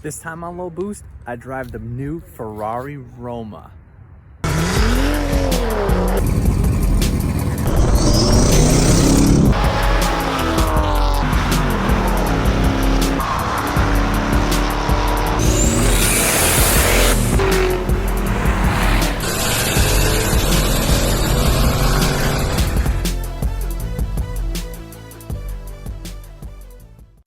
This time on Low Boost, I drive the new Ferrari Roma.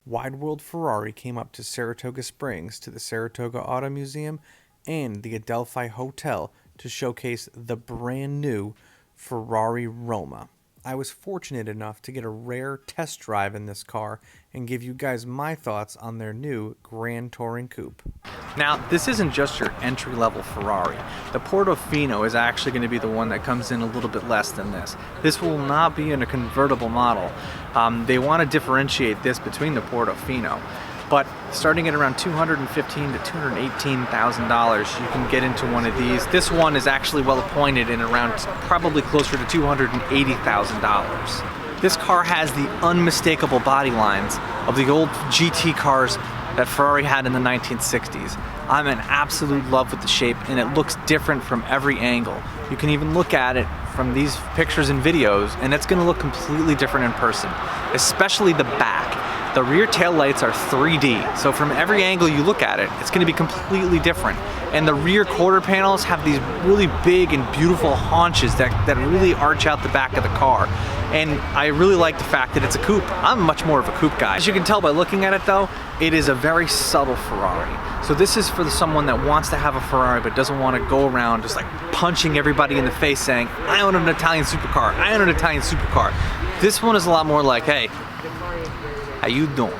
Wide World Ferrari came up to Saratoga Springs to the Saratoga Auto Museum and the Adelphi Hotel to showcase the brand new Ferrari Roma. I was fortunate enough to get a rare test drive in this car and give you guys my thoughts on their new Grand Touring Coupe. Now, this isn't just your entry-level Ferrari. The Portofino is actually going to be the one that comes in a little bit less than this. This will not be in a convertible model. They want to differentiate this between the Portofino. But starting at around $215,000 to $218,000, you can get into one of these. This one is actually well appointed in around probably closer to $280,000. This car has the unmistakable body lines of the old GT cars that Ferrari had in the 1960s. I'm in absolute love with the shape, and it looks different from every angle. You can even look at it from these pictures and videos, and it's going to look completely different in person, especially the back. The rear tail lights are 3D, so from every angle you look at it, it's going to be completely different. And the rear quarter panels have these really big and beautiful haunches that really arch out the back of the car. And I really like the fact that it's a coupe. I'm much more of a coupe guy. As you can tell by looking at it though, it is a very subtle Ferrari. So this is for someone that wants to have a Ferrari but doesn't want to go around just like punching everybody in the face saying, I own an Italian supercar, I own an Italian supercar. This one is a lot more like, hey, how you doing?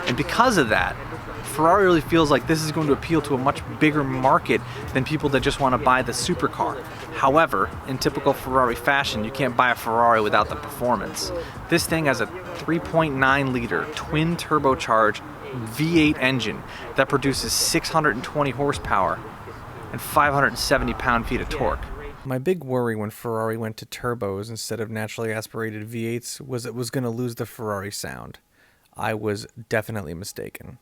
And because of that, Ferrari really feels like this is going to appeal to a much bigger market than people that just want to buy the supercar. However, in typical Ferrari fashion, you can't buy a Ferrari without the performance. This thing has a 3.9 liter twin turbocharged V8 engine that produces 620 horsepower and 570 pound-feet of torque. My big worry when Ferrari went to turbos instead of naturally aspirated V8s was it was going to lose the Ferrari sound. I was definitely mistaken.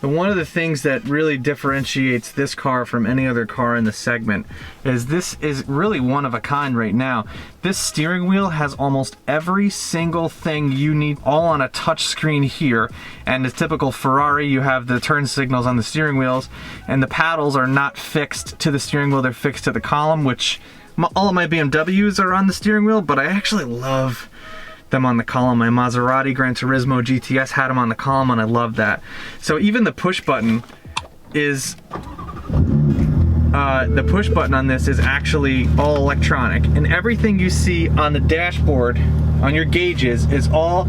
One of the things that really differentiates this car from any other car in the segment is this is really one of a kind right now. This steering wheel has almost every single thing you need all on a touch screen here. And the typical Ferrari, you have the turn signals on the steering wheels and the paddles are not fixed to the steering wheel, they're fixed to the column, which all of my BMWs are on the steering wheel, but I actually love them on the column. My Maserati Gran Turismo GTS had them on the column and I love that. So even the push button is, the push button on this is actually all electronic, and everything you see on the dashboard, on your gauges, is all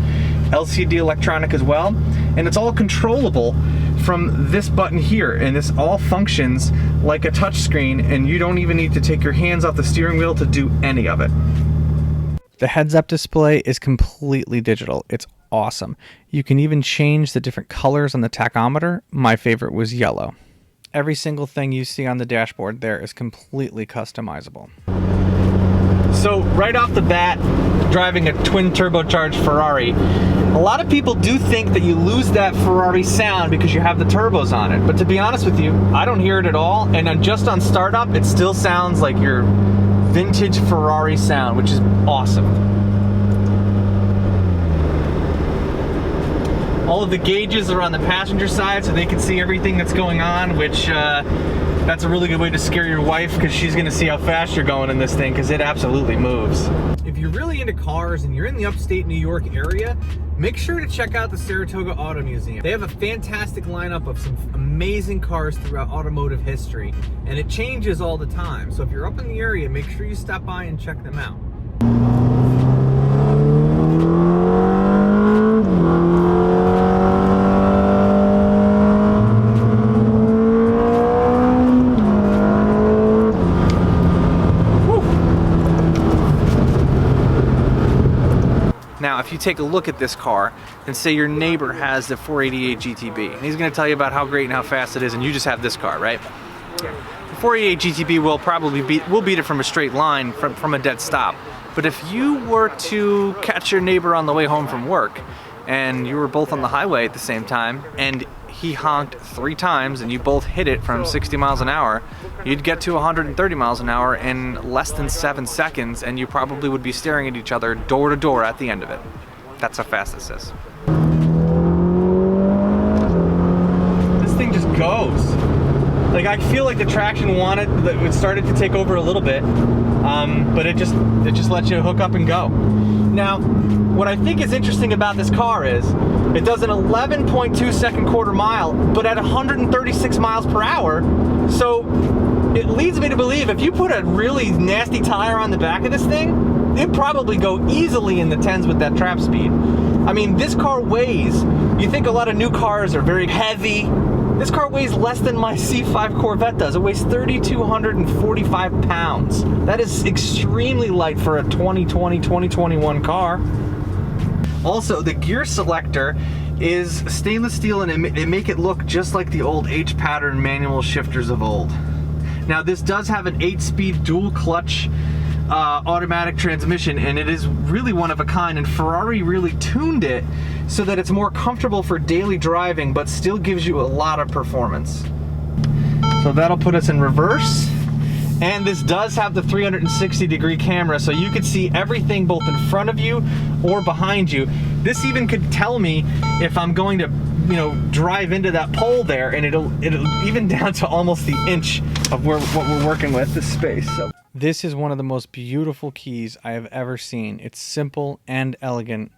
LCD electronic as well, and it's all controllable from this button here, and this all functions like a touch screen, and you don't even need to take your hands off the steering wheel to do any of it. The heads-up display is completely digital. It's awesome. You can even change the different colors on the tachometer. My favorite was yellow. Every single thing you see on the dashboard there is completely customizable. So right off the bat, driving a twin turbocharged Ferrari, a lot of people do think that you lose that Ferrari sound because you have the turbos on it. But to be honest with you, I don't hear it at all. And just on startup, it still sounds like your vintage Ferrari sound, which is awesome. All of the gauges are on the passenger side so they can see everything that's going on, which that's a really good way to scare your wife because she's going to see how fast you're going in this thing because it absolutely moves. If you're really into cars and you're in the upstate New York area, make sure to check out the Saratoga Auto Museum. They have a fantastic lineup of some amazing cars throughout automotive history, and it changes all the time. So if you're up in the area, make sure you stop by and check them out. if you take a look at this car and say your neighbor has the 488 GTB, and he's going to tell you about how great and how fast it is, and you just have this car, right? The 488 GTB will probably beat it from a straight line, from a dead stop. But if you were to catch your neighbor on the way home from work, and you were both on the highway at the same time, and he honked 3 times and you both hit it from 60 miles an hour, you'd get to 130 miles an hour in less than 7 seconds, and you probably would be staring at each other door to door at the end of it. That's how fast this is. This thing just goes. Like, I feel like the traction it started to take over a little bit, but it just lets you hook up and go. Now, what I think is interesting about this car is it does an 11.2 second quarter mile, but at 136 miles per hour. So it leads me to believe if you put a really nasty tire on the back of this thing, it'd probably go easily in the 10s with that trap speed. I mean, this car weighs, you think a lot of new cars are very heavy. This car weighs less than my C5 Corvette does. It weighs 3,245 pounds. That is extremely light for a 2020, 2021 car. Also, the gear selector is stainless steel, and it make it look just like the old H-pattern manual shifters of old. Now, this does have an 8-speed dual clutch automatic transmission, and it is really one of a kind, and Ferrari really tuned it so that it's more comfortable for daily driving but still gives you a lot of performance. So that'll put us in reverse, and this does have the 360-degree camera, so you could see everything both in front of you or behind you. This even could tell me if I'm going to, you know, drive into that pole there, and it'll even down to almost the inch of what we're working with, this space. So this is one of the most beautiful keys I have ever seen. It's simple and elegant,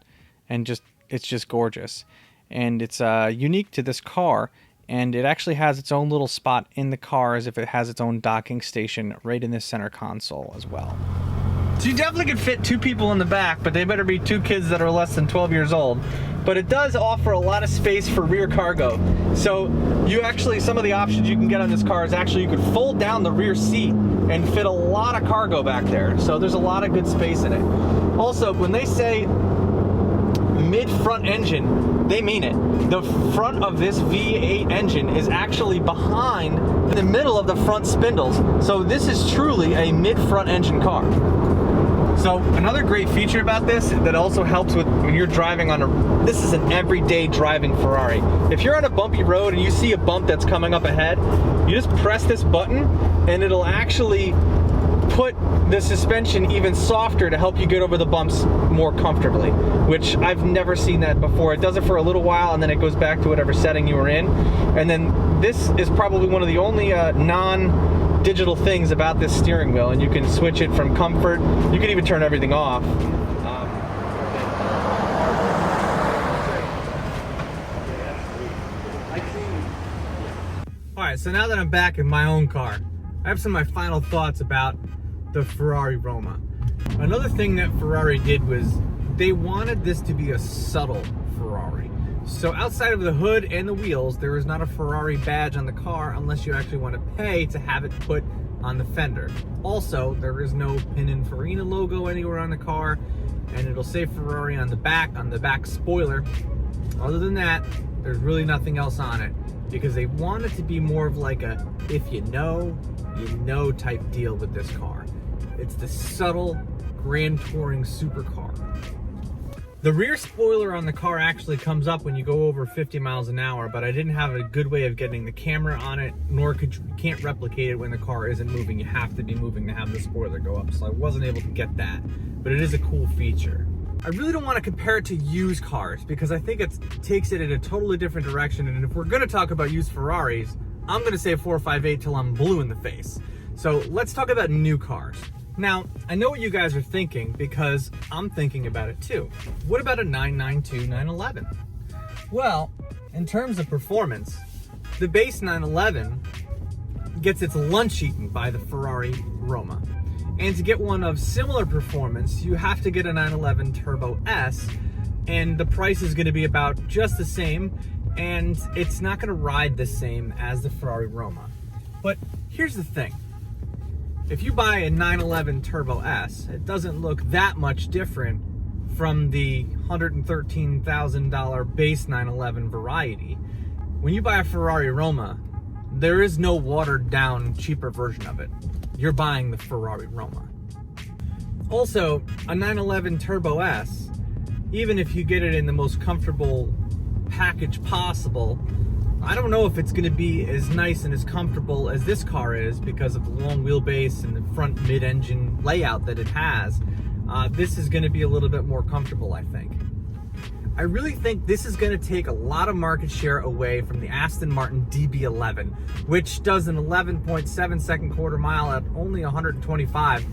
and it's just gorgeous. And it's unique to this car, and it actually has its own little spot in the car as if it has its own docking station right in the center console as well. So you definitely could fit 2 people in the back, but they better be 2 kids that are less than 12 years old. But it does offer a lot of space for rear cargo. So you actually, some of the options you can get on this car is actually you could fold down the rear seat and fit a lot of cargo back there. So there's a lot of good space in it. Also, when they say mid-front engine, they mean it. The front of this V8 engine is actually behind the middle of the front spindles. So this is truly a mid-front engine car. So another great feature about this that also helps with when you're driving on this is an everyday driving Ferrari. If you're on a bumpy road and you see a bump that's coming up ahead, you just press this button and it'll actually put the suspension even softer to help you get over the bumps more comfortably, which I've never seen that before. It does it for a little while and then it goes back to whatever setting you were in. And then this is probably one of the only non-digital things about this steering wheel, and you can switch it from comfort. You can even turn everything off. Alright, so now that I'm back in my own car, I have some of my final thoughts about the Ferrari Roma. Another thing that Ferrari did was they wanted this to be a subtle Ferrari. So outside of the hood and the wheels, there is not a Ferrari badge on the car unless you actually want to pay to have it put on the fender. Also, there is no Pininfarina logo anywhere on the car, and it'll say Ferrari on the back spoiler. Other than that, there's really nothing else on it, because they want it to be more of like a if you know type deal with this car. It's the subtle grand touring supercar. The rear spoiler on the car actually comes up when you go over 50 miles an hour, but I didn't have a good way of getting the camera on it, nor you can't replicate it when the car isn't moving. You have to be moving to have the spoiler go up, so I wasn't able to get that, but it is a cool feature. I really don't want to compare it to used cars because I think it takes it in a totally different direction, and if we're going to talk about used Ferraris, I'm going to say 458 till I'm blue in the face. So let's talk about new cars. Now, I know what you guys are thinking because I'm thinking about it too. What about a 992 911? Well, in terms of performance, the base 911 gets its lunch eaten by the Ferrari Roma. And to get one of similar performance, you have to get a 911 Turbo S, and the price is going to be about just the same, and it's not going to ride the same as the Ferrari Roma. But here's the thing. If you buy a 911 Turbo S, it doesn't look that much different from the $113,000 base 911 variety. When you buy a Ferrari Roma, there is no watered down, cheaper version of it. You're buying the Ferrari Roma. Also, a 911 Turbo S, even if you get it in the most comfortable package possible, I don't know if it's going to be as nice and as comfortable as this car is because of the long wheelbase and the front mid-engine layout that it has. This is going to be a little bit more comfortable, I think. I really think this is going to take a lot of market share away from the Aston Martin DB11, which does an 11.7 second quarter mile at only 125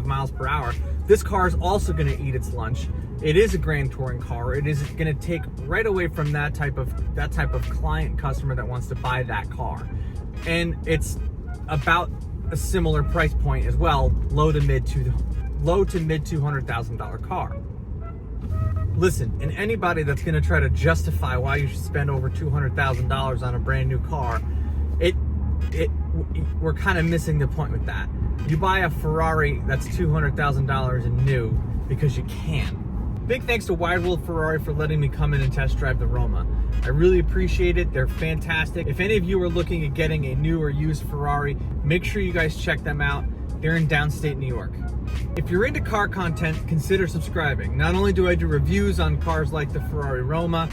miles per hour. This car is also going to eat its lunch. It is a grand touring car. It is going to take right away from that type of client customer that wants to buy that car. And it's about a similar price point as well, low to mid $200,000 car. Listen, and anybody that's going to try to justify why you should spend over $200,000 on a brand new car, we're kind of missing the point with that. You buy a Ferrari that's $200,000 and new because you can. Big thanks to Wide World Ferrari for letting me come in and test drive the Roma. I really appreciate it. They're fantastic. If any of you are looking at getting a new or used Ferrari, make sure you guys check them out. They're in downstate New York. If you're into car content, consider subscribing. Not only do I do reviews on cars like the Ferrari Roma,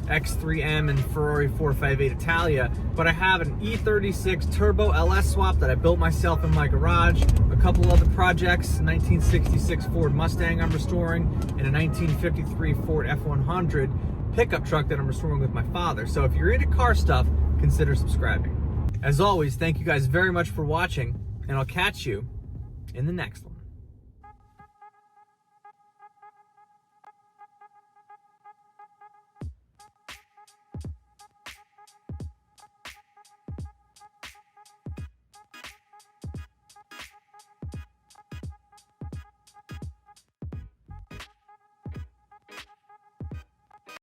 X3M, and Ferrari 458 Italia, but I have an E36 Turbo LS swap that I built myself in my garage, a couple other projects, a 1966 Ford Mustang I'm restoring, and a 1953 Ford F100 pickup truck that I'm restoring with my father. So if you're into car stuff, consider subscribing. As always, thank you guys very much for watching, and I'll catch you in the next one.